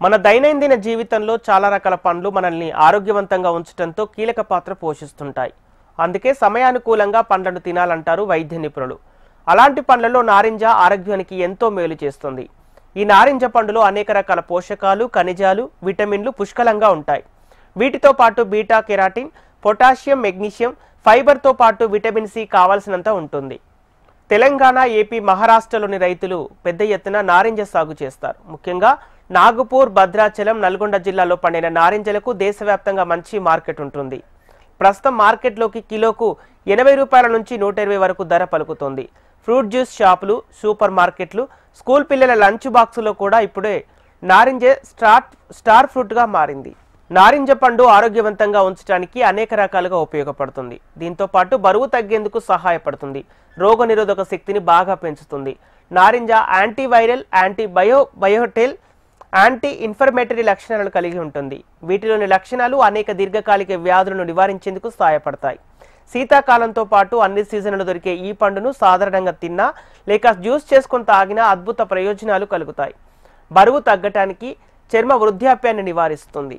మన దైనందిన జీవితంలో చాలా రకాల పండ్లు మనల్ని ఆరోగ్యవంతంగా ఉంచడంతో కీలక పాత్ర పోషిస్తుంటాయి. అందుకే సమయానుకూలంగా పండ్లను తినాలంటారు వైద్య నిపుణులు. అలాంటి పండ్లలో నారింజ ఆరోగ్యానికి ఎంతో మేలు చేస్తుంది. ఈ నారింజ పండులో అనేక రకాల పోషకాలు, ఖనిజాలు, విటమిన్లు పుష్కలంగా ఉంటాయి. వీటితో పాటు బీటా కెరాటిన్, పొటాషియం, మెగ్నీషియం, ఫైబర్తో పాటు విటమిన్ సి కావాల్సినంత ఉంటుంది. తెలంగాణ, ఏపీ, మహారాష్ట్రలోని రైతులు పెద్ద ఎత్తున నారింజ సాగు చేస్తారు. ముఖ్యంగా నాగపూర్, భద్రాచలం, నల్గొండ జిల్లాలో పండిన నారింజలకు దేశవ్యాప్తంగా మంచి మార్కెట్ ఉంటుంది. ప్రస్తుతం మార్కెట్లోకి కిలోకు 80 రూపాయల నుంచి 120 వరకు ధర పలుకుతుంది. ఫ్రూట్ జ్యూస్ షాపులు, సూపర్ మార్కెట్లు, స్కూల్ పిల్లల లంచ్ బాక్సులో కూడా ఇప్పుడే నారింజ స్టార్ ఫ్రూట్గా మారింది. నారింజ పండు ఆరోగ్యవంతంగా ఉంచడానికి అనేక రకాలుగా ఉపయోగపడుతుంది. దీంతో పాటు బరువు తగ్గేందుకు సహాయపడుతుంది. రోగనిరోధక శక్తిని బాగా పెంచుతుంది. నారింజ యాంటీవైరల్, బయోటెల్, యాంటీ ఇన్ఫ్లమేటరీ లక్షణాలను కలిగి ఉంటుంది. వీటిలోని లక్షణాలు అనేక దీర్ఘకాలిక వ్యాధులను నివారించేందుకు సహాయపడతాయి. శీతాకాలంతో పాటు అన్ని సీజన్లు దొరికే ఈ పండును సాధారణంగా తిన్నా లేక జ్యూస్ చేసుకొని తాగినా అద్భుత ప్రయోజనాలు కలుగుతాయి. బరువు తగ్గటానికి, చర్మ వృద్ధాప్యాన్ని నివారిస్తుంది.